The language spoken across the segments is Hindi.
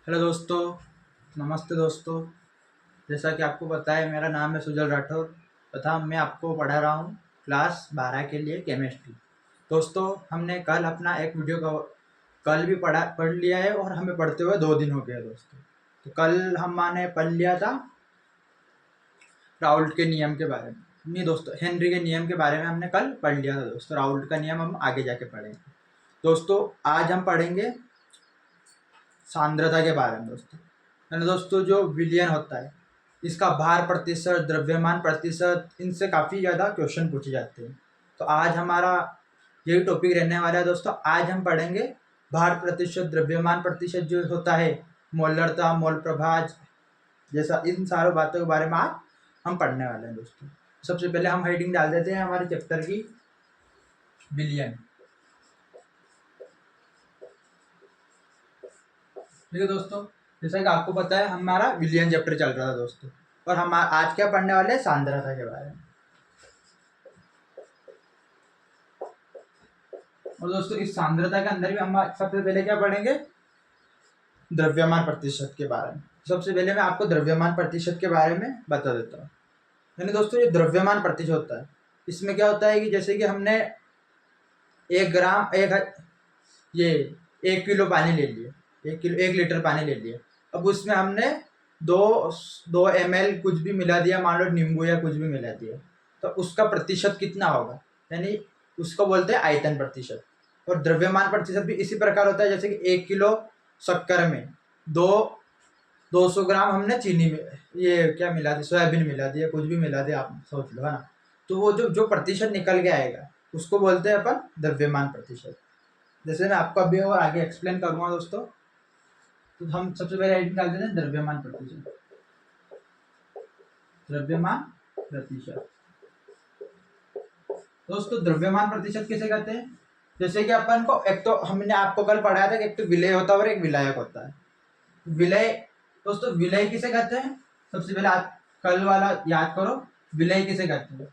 हेलो दोस्तों, नमस्ते दोस्तों। जैसा कि आपको पता है, मेरा नाम है सुजल राठौर तथा मैं आपको पढ़ा रहा हूँ क्लास 12 के लिए केमिस्ट्री। दोस्तों, हमने कल अपना एक वीडियो का कल भी पढ़ लिया है और हमें पढ़ते हुए 2 दिन हो गए दोस्तों। तो कल हमने पढ़ लिया था राउल्ट के नियम के बारे में। नहीं दोस्तों, हेनरी के नियम के बारे में हमने कल पढ़ लिया था दोस्तों। राउल्ट का नियम हम आगे जाके पढ़ेंगे दोस्तों। आज हम पढ़ेंगे सांद्रता के बारे में दोस्तों। है ना दोस्तों, जो विलयन होता है, इसका भार प्रतिशत, द्रव्यमान प्रतिशत, इनसे काफ़ी ज़्यादा क्वेश्चन पूछे जाते हैं। तो आज हमारा यही टॉपिक रहने वाला है दोस्तों। आज हम पढ़ेंगे भार प्रतिशत, द्रव्यमान प्रतिशत जो होता है, मोलरता, मोल प्रभाज, जैसा इन सारों बातों के बारे में आज हम पढ़ने वाले हैं दोस्तों। सबसे पहले हम हेडिंग डाल देते हैं हमारे चैप्टर की, विलयन। ठीक है दोस्तों, जैसा कि आपको पता है हमारा विलियन चैप्टर चल रहा था दोस्तों, और हम आज क्या पढ़ने वाले हैं, सांद्रता के बारे में। और दोस्तों, इस सांद्रता के अंदर भी हम सबसे पहले क्या पढ़ेंगे, द्रव्यमान प्रतिशत के बारे में। सबसे पहले मैं आपको द्रव्यमान प्रतिशत के बारे में बता देता हूँ। यानी दोस्तों, ये द्रव्यमान प्रतिशत होता है, इसमें क्या होता है कि जैसे कि हमने 1 किलो पानी ले लिया, 1 लीटर पानी ले लिया। अब उसमें हमने दो ml कुछ भी मिला दिया, मान लो नींबू या कुछ भी मिला दिया, तो उसका प्रतिशत कितना होगा, यानी उसको बोलते हैं आयतन प्रतिशत। और द्रव्यमान प्रतिशत भी इसी प्रकार होता है, जैसे कि 1 किलो शक्कर में 200 ग्राम हमने चीनी में ये क्या मिला दिया, सोयाबीन मिला दिया, कुछ भी मिला दिया, आप सोच लो, है ना। तो वो जो प्रतिशत निकल के आएगा उसको बोलते हैं अपन द्रव्यमान प्रतिशत। जैसे मैं आपको अभी और आगे एक्सप्लेन करूंगा दोस्तों। तो हम सबसे पहले हेडिंग डाल देते हैं द्रव्यमान प्रतिशत। द्रव्यमान प्रतिशत दोस्तों, द्रव्यमान प्रतिशत किसे कहते हैं? जैसे कि अपन को, एक तो हमने आपको कल पढ़ाया था कि एक तो विलेय होता है और एक विलायक होता है। विलेय दोस्तों, विलेय किसे कहते हैं? सबसे पहले आप कल वाला याद करो, विलेय किसे कहते हैं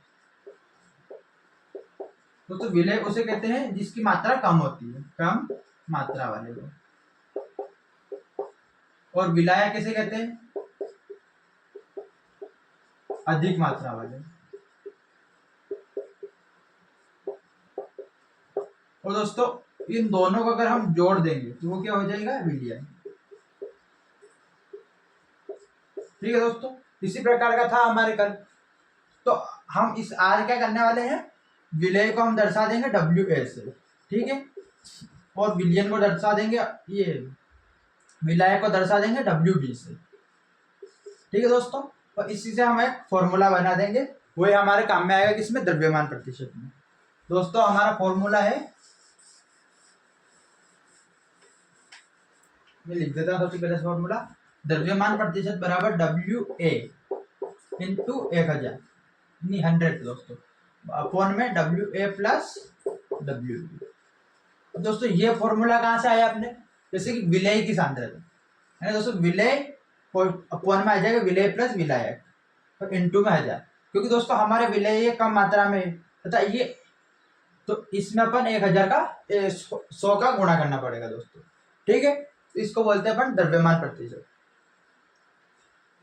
दोस्तों? विलेय उसे कहते हैं जिसकी मात्रा कम होती है, कम मात्रा वाले को। और विलायक किसे कहते हैं? अधिक मात्रा वाले। और दोस्तों, इन दोनों को अगर हम जोड़ देंगे तो वो क्या हो जाएगा, विलयन। ठीक है दोस्तों, इसी प्रकार का था हमारे कल। तो हम इस आज क्या करने वाले हैं, विलय को हम दर्शा देंगे WA से, ठीक है, और विलयन को दर्शा देंगे, ये विलायक को दर्शा देंगे WB से। ठीक है दोस्तों, और इसी से हम एक फॉर्मूला बना देंगे, वो हमारे काम में आएगा, किसमें, द्रव्यमान प्रतिशत में। दोस्तों, हमारा फॉर्मूला है, मैं लिख देता हूँ सबसे पहले फॉर्मूला। द्रव्यमान प्रतिशत बराबर WA इंटू 1000, नहीं 100 दोस्तों, अपॉन में WA प्लस WB। दोस्तों, ये फॉर्मूला कहाँ से आया अपने, जैसे कि विलय की सांद्रता है ना दोस्तों, विलय अपॉन में आ जाएगा विलय प्लस विलायक, तो इंटू में 1000, क्योंकि दोस्तों हमारे विलय कम मात्रा में तथा ये, तो इसमें अपन 1000 का 100 का गुणा करना पड़ेगा दोस्तों। ठीक है, इसको बोलते हैं अपन द्रव्यमान प्रतिशत।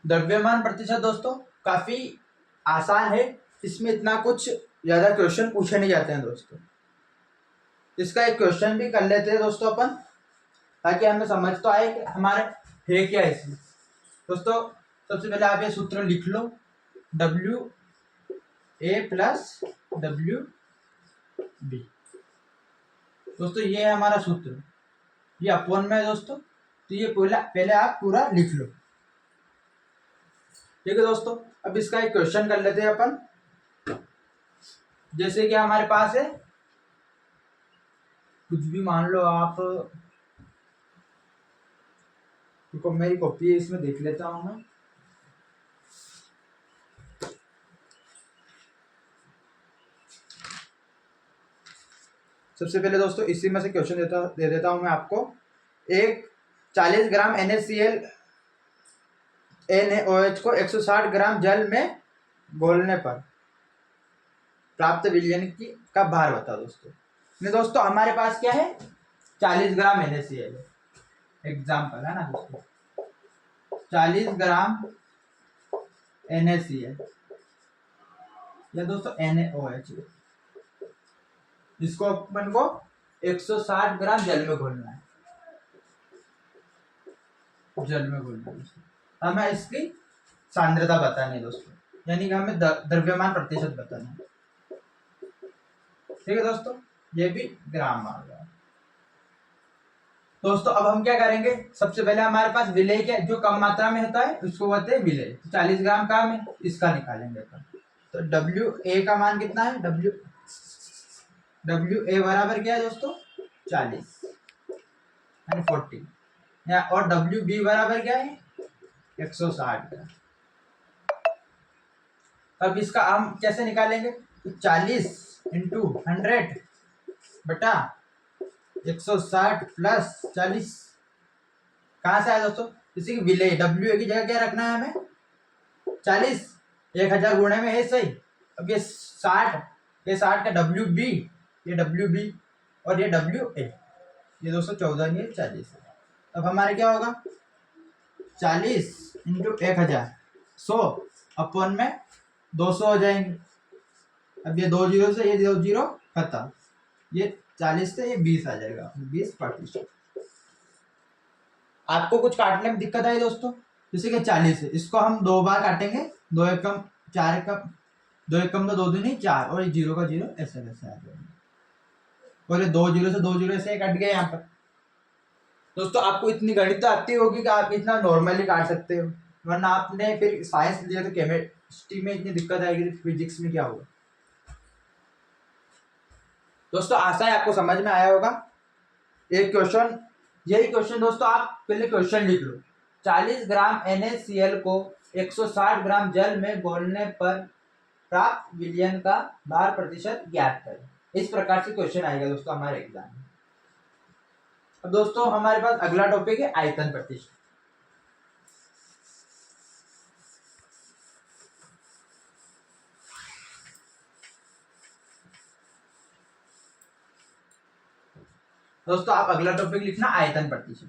द्रव्यमान प्रतिशत दोस्तों काफी आसान है, इसमें इतना कुछ ज्यादा क्वेश्चन पूछे नहीं जाते हैं दोस्तों। इसका एक क्वेश्चन भी कर लेते हैं दोस्तों अपन, ताकि हमें समझ तो आए कि हमारे है क्या इसमें। दोस्तों, सबसे पहले आप ये सूत्र लिख लो, WA प्लस WB। दोस्तों, ये है हमारा सूत्र, ये अपॉन में है दोस्तों, तो ये पहले आप पूरा लिख लो। ठीक है दोस्तों, अब इसका एक क्वेश्चन कर लेते हैं अपन। जैसे कि हमारे पास है, कुछ भी मान लो आप, देखो मेरी कॉपी है, इसमें देख लेता हूं मैं। सबसे पहले दोस्तों इसी में से क्वेश्चन दे देता हूं मैं आपको। एक 40 ग्राम NaCl NaOH को 160 ग्राम जल में घोलने पर प्राप्त विलयन का भार बता दोस्तों। नहीं दोस्तों, हमारे पास क्या है, 40 ग्राम NaCl एग्जाम्पल है ना दोस्तों, 40 ग्राम NaCl या दोस्तों NaOH, इसको अपन को 160 ग्राम जल में घोलना है, जल में घोलना है। हमें इसकी सांद्रता बतानी है दोस्तों, यानी कि हमें द्रव्यमान प्रतिशत बताना है। ठीक है दोस्तों, ये भी ग्राम आ गया। दोस्तों अब हम क्या करेंगे, सबसे पहले हमारे पास विलेय के जो कम मात्रा में होता है उसको बोलते हैं विलेय। 40 ग्राम का में इसका निकालेंगे अपन। तो WA का मान कितना है, WA बराबर क्या है दोस्तों, 40 यानी 40 या, और WB बराबर क्या है, 160 का। अब इसका हम कैसे निकालेंगे, तो 40 इंटू 100 बटा 160 प्लस 40, कहाँ से आया दोस्तों, इसी की विलेय WA की जगह क्या रखना है हमें, 40, 1000 गुणे में है सही। अब ये 60, ये 60 का WB, ये WB और ये WA, ये 214, ये 40। अब हमारे क्या होगा, 40 इंटू 1000 100 अपन में 200 हो जाएंगे। अब ये 2 जीरो से ये 2 जीरो खत्म, ये 40 से ये 20 आ जाएगा, 20%। आपको कुछ काटने में दिक्कत आई दोस्तों, जैसे कि 40 है, इसको हम 2 बार काटेंगे, 2 एकम 4 एकम, 2 एकम तो 2 दूनी 4, और ये 0 का 0 ऐसे कैसे आ जाएगा, और ये 2 जीरो से 2 जीरो ऐसे कट गए यहाँ पर। दोस्तों आपको इतनी गणित तो आती होगी कि आप इतना नॉर्मली काट सकते हो, वरना आपने फिर साइंस लिया तो केमिस्ट्री में इतनी दिक्कत आएगी, तो फिजिक्स में क्या होगा। दोस्तों आशा है आपको समझ में आया होगा। एक क्वेश्चन, यही क्वेश्चन दोस्तों आप पहले क्वेश्चन लिख लो, 40 ग्राम NaCl को 160 ग्राम जल में घोलने पर प्राप्त विलयन का भार प्रतिशत ज्ञात करें। इस प्रकार से क्वेश्चन आएगा दोस्तों हमारे एग्जाम में। अब दोस्तों हमारे पास अगला टॉपिक है आयतन प्रतिशत। दोस्तों आप अगला टॉपिक लिखना आयतन प्रतिशत।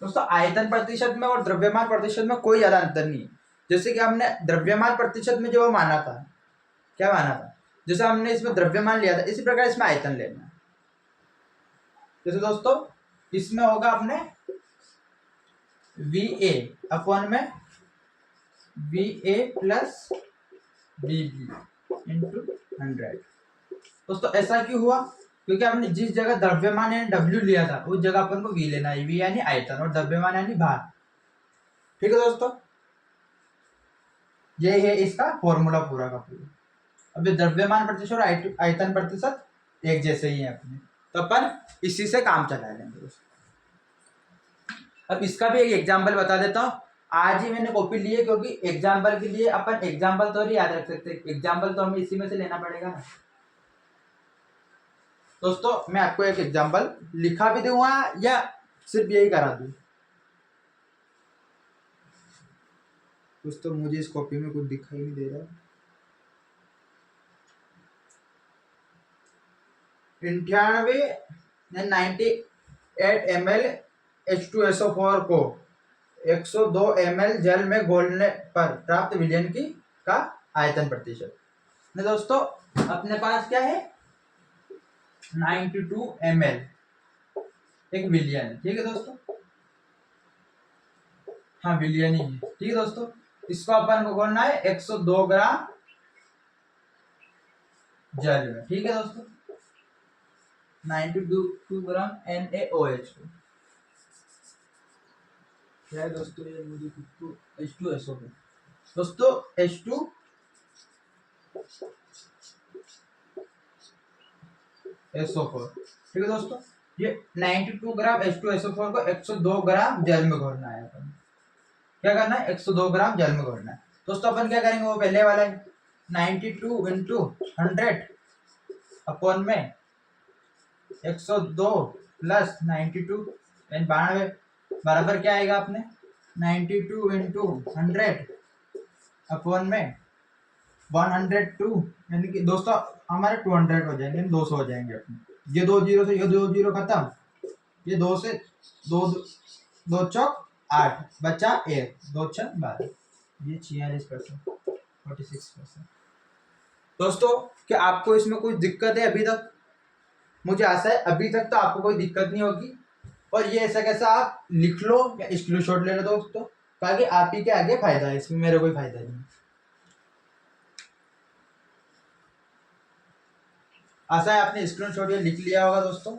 दोस्तों आयतन प्रतिशत में और द्रव्यमान प्रतिशत में कोई ज्यादा अंतर नहीं है। जैसे कि हमने द्रव्यमान प्रतिशत में जो माना था, क्या माना था, जैसे हमने इसमें द्रव्यमान लिया था, इसी प्रकार इसमें आयतन लेना है। जैसे दोस्तों इसमें होगा अपने VA अपॉन में VA प्लस VB इंटू 100। दोस्तों ऐसा क्यों हुआ, क्योंकि आपने जिस जगह द्रव्यमान यानी W लिया था उस जगह अपन को V लेना है, V यानी आयतन और द्रव्यमान यानी भार। ठीक है दोस्तों, ये है इसका फॉर्मूला पूरा का पूरा। अब ये द्रव्यमान प्रतिशत और आयतन प्रतिशत एक जैसे ही है अपने, तो अपन इसी से काम चला लेंगे दोस्तों। अब इसका भी एक एग्जाम्पल बता देता हूँ। आज ही मैंने कॉपी ली है, क्योंकि एग्जाम्पल के लिए अपन एग्जाम्पल तो नहीं याद रख सकते, एग्जाम्पल तो हमें इसी में से लेना पड़ेगा ना। दोस्तों मैं आपको एक एग्जाम्पल लिखा भी दूंगा या सिर्फ यही करा दूं। दोस्तों मुझे इस कॉपी में कुछ दिखाई नहीं दे रहा। 98 ml H2SO4 को 102 ml जल में घोलने पर प्राप्त विलयन की का आयतन प्रतिशत। दोस्तों अपने पास क्या है, 92 ml एक विलयन, ठीक है दोस्तों, हाँ विलयन ही है, ठीक है दोस्तों। इसको अपन को घोलना है 102 ग्राम जल में, ठीक है दोस्तों, 92 ग्राम NaOH को, क्या है दोस्तों, ये मुझे H2SO4 दोस्तों, H2SO4, ठीक है दोस्तों। ये 92 ग्राम H2SO4 को 102 ग्राम जल में घोलना है अपन। क्या करना है, 102 ग्राम जल में घोलना है दोस्तों। अपन क्या करेंगे, वो पहले वाला है 92 इंटू 100 अपॉन में 102 प्लस 92 92 बराबर क्या आएगा अपने, 92 इंटू 100 अपॉन में 102, यानी कि दोस्तों हमारे 200 हो जाएंगे, 200 हो जाएंगे अपने। ये 2 जीरो से ये 2 जीरो खत्म, ये 2 से 2 2 चौक 8, बचा 1, 2 छः 12, ये 46%, 46%। दोस्तों क्या आपको इसमें कोई दिक्कत है अभी तक? मुझे आशा है अभी तक तो आपको कोई दिक्कत नहीं होगी। और ये ऐसा कैसा आप लिख लो या स्क्रीनशॉट ले लो दोस्तों, ताकि आप ही के आगे फायदा है, इसमें मेरा कोई फायदा नहीं। आशा है आपने स्क्रीनशॉट ये लिख लिया होगा दोस्तों।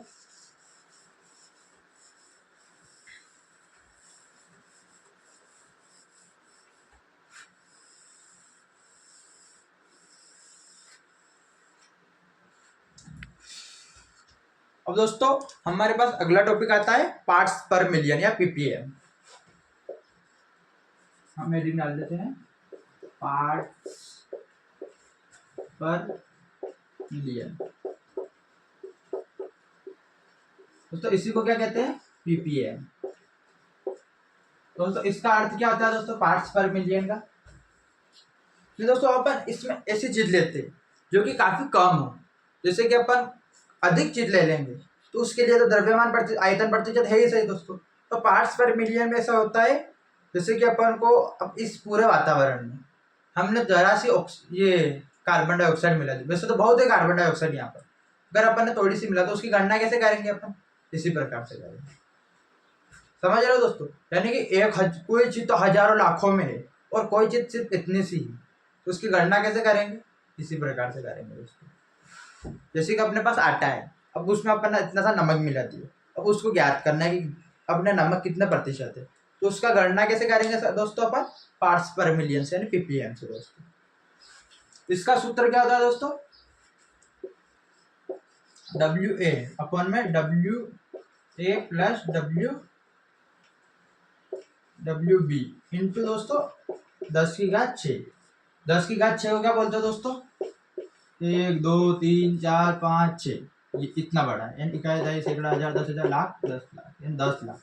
अब दोस्तों हमारे पास अगला टॉपिक आता है पार्ट्स पर मिलियन या पीपीएम। हम हेडिंग डाल देते हैं पार्ट्स पर मिलियन। दोस्तों इसी को क्या कहते हैं? पीपीएम। दोस्तों इसका अर्थ क्या होता है दोस्तों पार्ट्स पर मिलियन का? तो दोस्तों अपन इसमें ऐसी चीज लेते हैं जो कि काफी कम हो, जैसे कि अपन अधिक चीज ले लेंगे तो उसके लिए तो द्रव्यमान प्रतिशत आयतन प्रतिशत है ही सही दोस्तों। तो पार्ट्स पर मिलियन में ऐसा होता है जैसे कि अपन को अब इस पूरे वातावरण में हमने जरा सी ये कार्बन डाइऑक्साइड मिला दी, वैसे तो बहुत है कार्बन डाइऑक्साइड यहाँ पर, अगर अपन ने थोड़ी सी मिला तो उसकी गणना कैसे करेंगे अपन? इसी प्रकार से करेंगे। समझ रहे हो दोस्तों? यानी कि कोई चीज तो हजारों लाखों में है और कोई चीज सिर्फ इतनी सी है, तो उसकी गणना कैसे करेंगे? इसी प्रकार से करेंगे दोस्तों। जैसे कि अपने पास आटा है, अब उसमें अपन ने इतना सा नमक मिला दिया, अब उसको ज्ञात करना है कि अपने नमक कितने प्रतिशत है, तो उसका गणना कैसे करेंगे दोस्तों अपन? पार्ट्स पर मिलियन से, यानी पीपीएम से दोस्तों। इसका सूत्र क्या होता है दोस्तों? डब्ल्यू ए अपन में W A plus W B into दोस्तों 10⁻6। 10⁻6 को क्या बोलते हो दोस्तों? 1 2 3 4 5 6, ये इतना बड़ा है, यानी इकाई दहाई सैकड़ा हजार 10,000 लाख 10 लाख, यानी 10 लाख।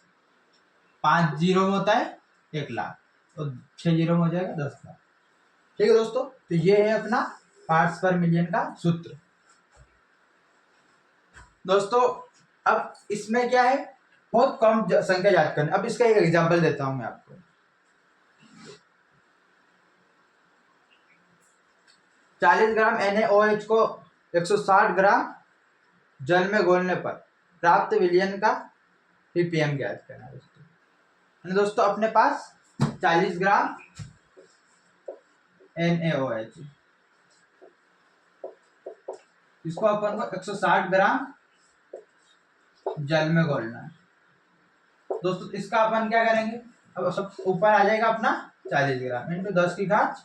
5 जीरो में होता है 1 लाख और 6 जीरो में हो जाएगा 10 लाख। ठीक है दोस्तों, तो ये है अपना पार्ट्स पर मिलियन का सूत्र दोस्तों। अब इसमें क्या है, बहुत कम संख्या याद करनी। अब इसका एक एग्जांपल देता हूं मैं आपको। 40 ग्राम NaOH को 160 ग्राम जल में घोलने पर प्राप्त विलयन का पीपीएम ज्ञात करना दोस्तों। दोस्तों अपने पास 40 ग्राम NaOH, इसको अपन को 160 ग्राम जल में घोलना है दोस्तों। इसका अपन क्या करेंगे, अब सब ऊपर आ जाएगा अपना 40 ग्राम इंटू 10⁻6।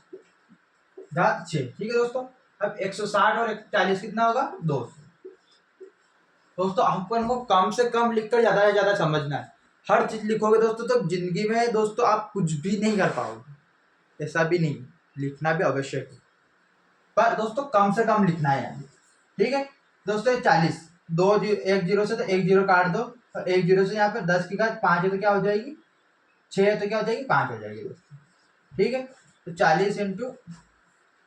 ठीक है दोस्तों। अब 160 और 40 कितना होगा? 200। दोस्तों अपन को कम से कम लिखकर ज्यादा से ज्यादा समझना है। हर चीज लिखोगे दोस्तों तो जिंदगी में दोस्तों आप कुछ भी नहीं कर पाओगे, ऐसा भी नहीं, लिखना भी आवश्यक है, पर दोस्तों कम से कम लिखना है यानी। ठीक है दोस्तों, 40 1 जीरो से तो 1 जीरो काट दो, और 1 जीरो से यहाँ पे 10⁻5 है तो क्या हो जाएगी? 6 है तो क्या हो जाएगी? 5 हो जाएगी दोस्तों। ठीक है, तो 40 इंटू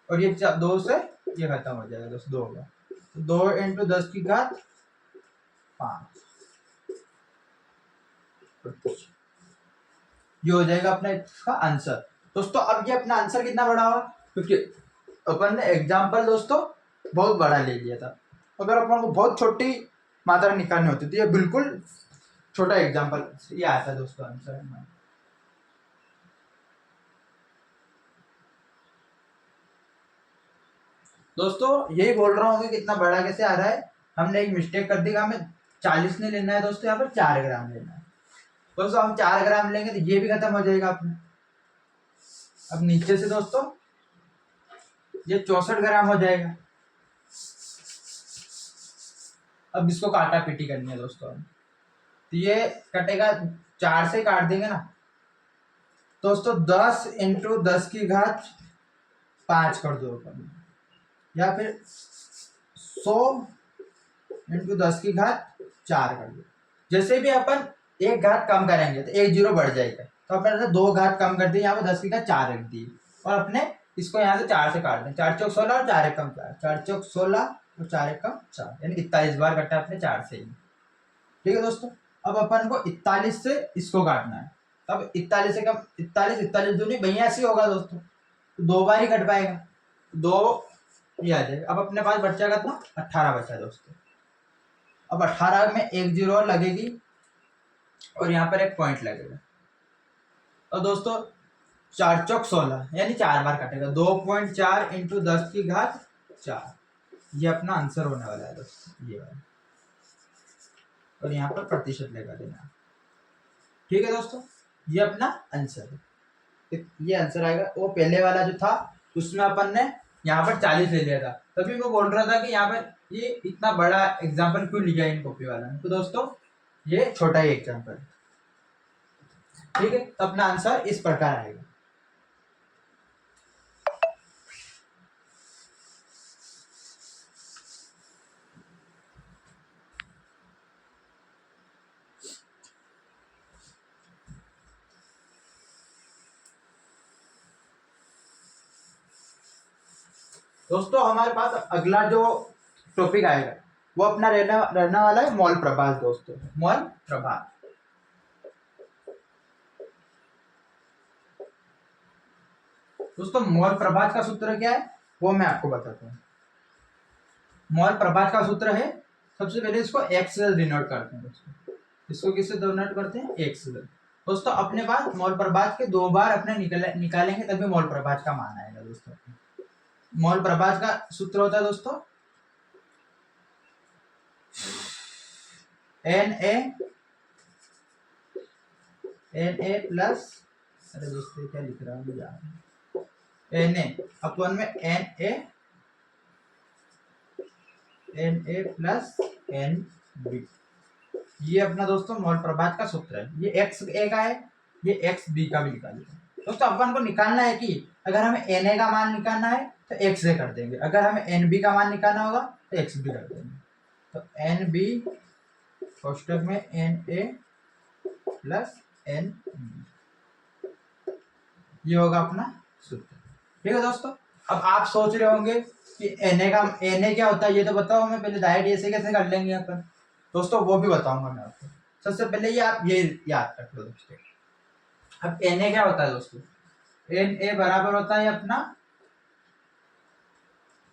और ये 2 से ये खत्म हो जाएगा दोस्तों, 2 होगा, 2 इंटू 10⁻5 ये हो जाएगा अपना इसका आंसर दोस्तों। अब ये अपना आंसर कितना बड़ा होगा, क्योंकि अपन ने एग्जाम्पल दोस्तों बहुत बड़ा ले लिया था। अगर अपन को बहुत छोटी मात्रा निकालनी होती तो ये बिल्कुल छोटा एग्जाम्पल ये आता है दोस्तों आंसर। दोस्तों यही बोल रहा हूँ कि कितना बड़ा कैसे आ रहा है। हमने एक मिस्टेक कर दी, हमें 40 नहीं लेना है दोस्तों, यहाँ पर 4 ग्राम लेना है दोस्तों। हम 4 ग्राम लेंगे तो ये भी खत्म हो जाएगा अपने। अब नीचे से दोस्तों ये 64 ग्राम हो जाएगा। अब इसको काटा पीटी करनी है दोस्तों, तो ये कटेगा 4 से काट देंगे ना दोस्तों। 10 इंटू 10⁻5 कर दो अपन, या फिर 100 इंटू 10⁻4 कर दो। जैसे भी अपन एक घात कम करेंगे तो 1 जीरो बढ़ जाएगा, तो अपन ने 2 घात कम कर दी, यहाँ पे 10⁻4 रख दी और अपने इसको यहाँ से 4 से काट दें, 4 चौक 16 और 4 एकम 4, 4 चौक 16 और 4 एकम 4, यानी 41 बार कटा अपने 4 से ही। ठीक है दोस्तों, अब अपन को 41 से इसको काटना है। अब 41 एकम 41, 41 दूनी 82 होगा दोस्तों, तो 2 बार ही कट पाएगा, 2 ये आ जाएगा। अब अपने पास बचा कितना, 18 बचा दोस्तों। अब 18 में एक जीरो और लगेगी और यहाँ पर एक पॉइंट लगेगा। तो दोस्तों 4 चौक 16 यानी 4 बार कटेगा, 2.4 इंटू 10 की घात 4, ये अपना आंसर होने वाला है दोस्तों, ये वाला। और यहाँ पर प्रतिशत लगा देना। ठीक है दोस्तों, ये अपना आंसर है, ये आंसर आएगा। वो पहले वाला जो था उसमें अपन ने यहाँ पर 40 ले लिया था, तभी मैं बोल रहा था कि यहाँ पर ये इतना बड़ा एग्जाम्पल क्यों लिया इन कॉपी वाला ने। तो दोस्तों ये छोटा ही एग्जाम्पल, ठीक है। तो अपना आंसर इस प्रकार आएगा। दोस्तों हमारे पास अगला जो टॉपिक आएगा वो अपना रहने वाला है मॉल प्रभास दोस्तों, मॉल प्रभास। दोस्तों मॉल प्रभास का सूत्र क्या है वो मैं आपको बताता हूँ। मॉल प्रभास का सूत्र है, सबसे पहले इसको एक्स से डिनोट करते हैं दोस्तों। इसको किससे डिनोट करते हैं, एक्स से। दोस्तों अपने पास मॉल प्रभास के 2 बार अपने निकालेंगे तभी मॉल प्रभास का मान आएगा दोस्तों। मॉल प्रभास का सूत्र होता है दोस्तों Na प्लस, अरे दोस्तों क्या लिख रहा हूँ, Na अपन में Na प्लस NB, ये अपना दोस्तों मॉल प्रभास का सूत्र है। ये एक्स ए का है, ये एक्स बी का भी निकालिए दोस्तों। अपन को निकालना है कि अगर हमें Na का मान निकालना है तो एक्स से कर देंगे, अगर हमें NB का मान निकालना होगा तो एक्स बी कर देंगे। तो NB कोष्टक में Na प्लस NB, ये होगा अपना सूत्र। ठीक है दोस्तों, अब आप सोच रहे होंगे कि Na क्या होता है, ये तो बताओ हमें पहले, डायरेक्ट ऐसे कैसे कर लेंगे अपन। दोस्तों वो भी बताऊंगा मैं आपको, सबसे पहले ये आप ये याद रख लो दोस्तों। अब Na क्या होता है दोस्तों, Na बराबर होता है अपना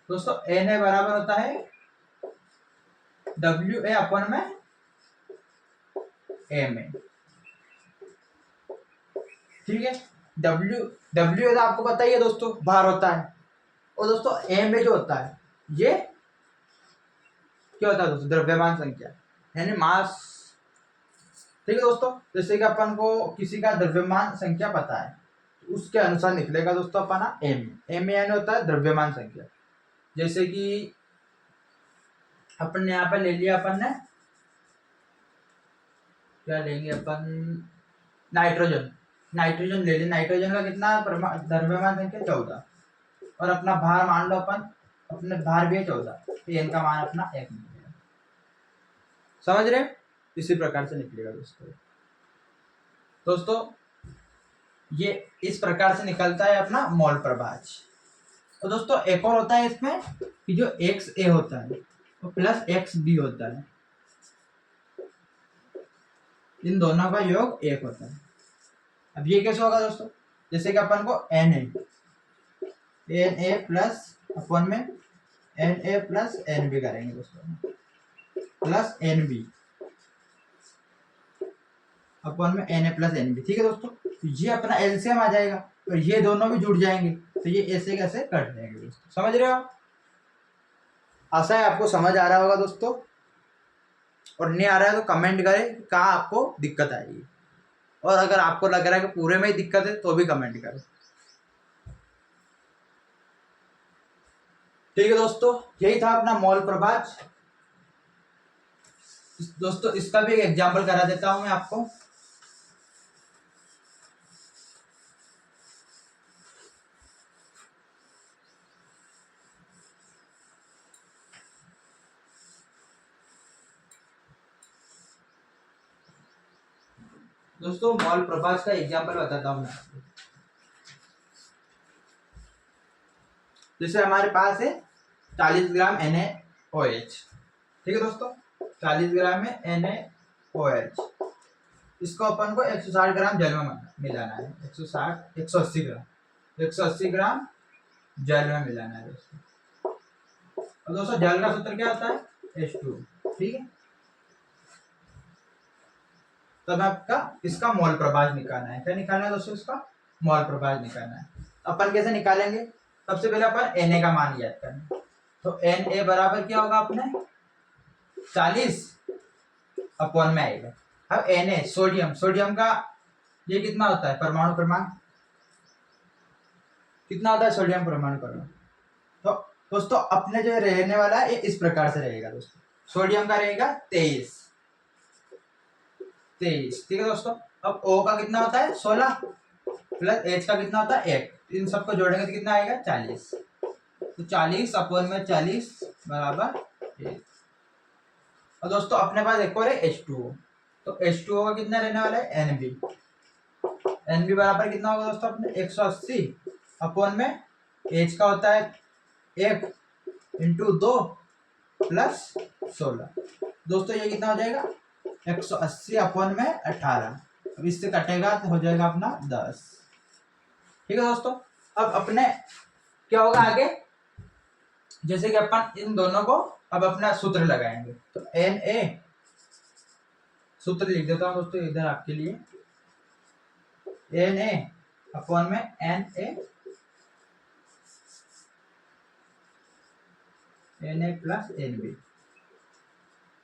दोस्तों, Na बराबर होता है WA अपन में Ma, ठीक है। W तो आपको पता ही है दोस्तों, भार होता है। और दोस्तों Ma जो होता है ये क्या होता है दोस्तों, द्रव्यमान संख्या यानी मास। ठीक है दोस्तों, जैसे कि अपन को किसी का द्रव्यमान संख्या पता है तो उसके अनुसार निकलेगा दोस्तों अपना Ma यानी होता है द्रव्यमान संख्या। जैसे कि अपन ने यहाँ पर ले लिया, अपन ने क्या लेंगे अपन, नाइट्रोजन ले लिया। नाइट्रोजन का कितना द्रव्यमान संख्या 14, और अपना भार मान लो अपन, अपने भार भी है 14, तो n का मान अपना 1 निकलेगा। समझ रहे, इसी प्रकार से निकलेगा दोस्तों ये इस प्रकार से निकलता है अपना मॉल प्रभाज। तो दोस्तों एक और होता है इसमें कि जो XA होता है तो प्लस XB होता है, इन दोनों का योग 1 होता है। अब ये कैसे होगा दोस्तों, जैसे कि अपन को Na प्लस अपन में Na प्लस NB करेंगे दोस्तों, प्लस NB अपन में Na प्लस NB। ठीक है दोस्तों, तो ये अपना एलसीएम आ जाएगा और ये दोनों भी जुड़ जाएंगे, तो ये ऐसे कैसे कट जाएंगे दोस्तों। समझ रहे हो, आशा है आपको समझ आ रहा होगा दोस्तों। और नहीं आ रहा है तो कमेंट करें कहाँ आपको दिक्कत आएगी, और अगर आपको लग रहा है कि पूरे में ही दिक्कत है तो भी कमेंट करें। ठीक है दोस्तों, यही था अपना मॉल प्रभाज। दोस्तों इसका भी एक एग्जाम्पल करा देता हूं मैं आपको। दोस्तों मॉल प्रभाज का एग्जाम्पल बताता हूं मैं आपको। जैसे हमारे पास है 40 ग्राम NaOH, ठीक है दोस्तों, 40 ग्राम में NaOH, इसको अपन को 160 ग्राम जल में मिलाना है, 180 ग्राम जल में मिलाना है दोस्तों। और दोस्तों जल का सूत्र क्या होता है, H2, ठीक है। तब आपका इसका मोल प्रभाज निकालना है। क्या निकालना है दोस्तों, इसका मोल प्रभाज निकालना है। अपन कैसे निकालेंगे, सबसे पहले अपन Na का मान याद करना। तो Na बराबर क्या होगा अपने 40 अपॉन में आएगा। अब Na सोडियम का ये कितना होता है, परमाणु क्रमांक कितना होता है, सोडियम परमाणु क्रमांक। तो दोस्तों अपने जो रहने वाला है ये इस प्रकार से रहेगा दोस्तों, सोडियम का रहेगा 23, ठीक है दोस्तों। अब O का कितना होता है 16 प्लस H का कितना होता है 1, इन सबको जोड़ेंगे तो कितना आएगा 40। तो 40 अपॉन में 40 बराबर 1। और दोस्तों अपने पास एक और है H2O, तो H2O का कितना रहने वाला है NB बराबर कितना होगा दोस्तों अपने 180 अपॉन में H का होता है 1 इंटू 2 प्लस 16। दोस्तों ये कितना हो जाएगा 180 अपॉन में 18, अब इससे कटेगा तो हो जाएगा अपना 10, ठीक है दोस्तों। अब अपने क्या होगा आगे, जैसे कि अपन इन दोनों को अब अपना सूत्र लगाएंगे। तो Na सूत्र लिख देता हूं दोस्तों इधर आपके लिए, Na अपॉन में Na प्लस NB,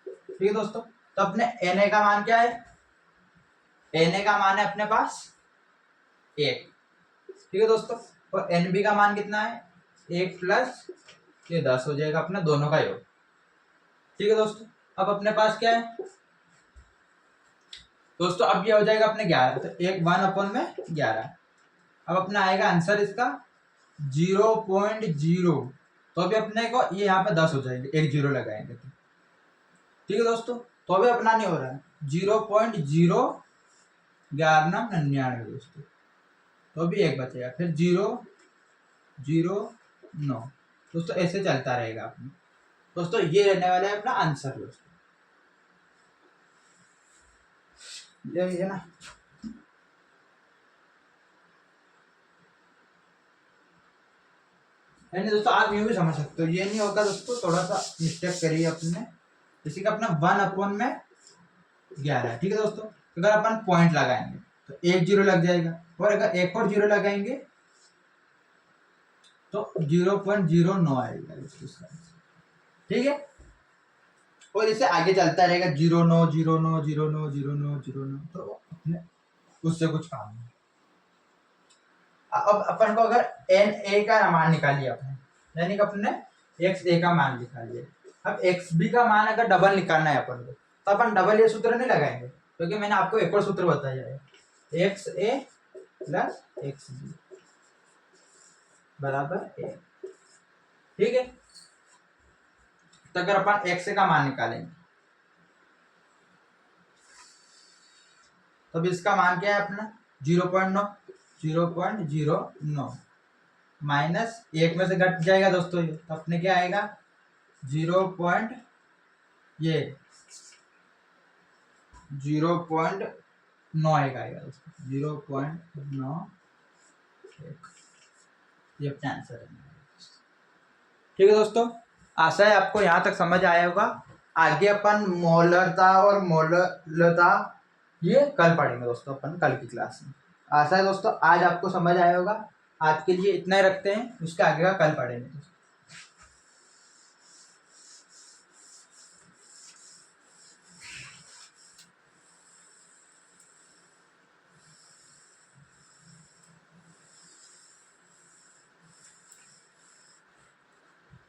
ठीक है दोस्तों। तो अपने Na का मान क्या है, Na का मान है अपने पास 1, ठीक है दोस्तों। और NB का मान कितना है 1 प्लस ये 10 हो जाएगा अपना दोनों का योग, ठीक है दोस्तों। अब अपने पास क्या है दोस्तों, अब ये हो जाएगा अपने 11, तो 1 अपॉन में 11। अब अपना आएगा आंसर इसका 0.0, तो अभी अपने को ये यहाँ पे 10 हो जाएंगे, एक 0 लगाएंगे तो, ठीक है दोस्तों। तो अभी अपना नहीं हो रहा है 0.01199 दोस्तों, तो अभी एक बचेगा, फिर 0.009 दोस्तों, ऐसे चलता रहेगा अपना दोस्तों। ये रहने वाला है अपना आंसर दोस्तों, यही है ना। यानी दोस्तों आप यूं भी समझ सकते हो, ये नहीं होगा दोस्तों, थोड़ा सा मिस्टेक करिए अपने, जैसे कि अपना 1 अपॉन में 11, ठीक है दोस्तों। अगर अपन पॉइंट लगाएंगे तो 1 0 लग जाएगा, और अगर एक और 0 लगाएंगे तो 0.09 आएगा दोस्तों, ठीक है। और इससे आगे चलता रहेगा 09 09 09 09 09, तो अपने उससे कुछ काम नहीं। अब अपन को अगर Na का मान निकालिए अपने, यानी कि अपने XA का मान निकालिए। अब XB का मान अगर डबल निकालना है अपन को, तो अपन डबल ये सूत्र नहीं लगाएंगे, क्योंकि मैंने आपको एक और सूत्र बताया है, XA प्लस XB बराबर 1, ठीक है। तो अगर अपन XA का मान निकालेंगे तो इसका मान क्या है अपना 0.9 माइनस 1 में से घट जाएगा दोस्तों ये, तो अपने क्या आएगा 0.9 आएगा दोस्तों, 0.9, ये अपना आंसर है, ठीक है दोस्तों। आशा है आपको यहाँ तक समझ आया होगा। आगे अपन मोलरता और मोलता ये कल पढ़ेंगे दोस्तों अपन कल की क्लास में। आशा है दोस्तों आज आपको समझ आया होगा। आज के लिए इतना ही रखते हैं, उसके आगे का कल पढ़ेंगे दोस्तों।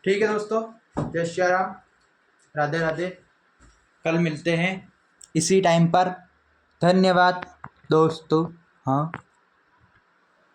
ठीक है दोस्तों, जय श्री राम, राधे राधे। कल मिलते हैं इसी टाइम पर। धन्यवाद दोस्तों। हाँ।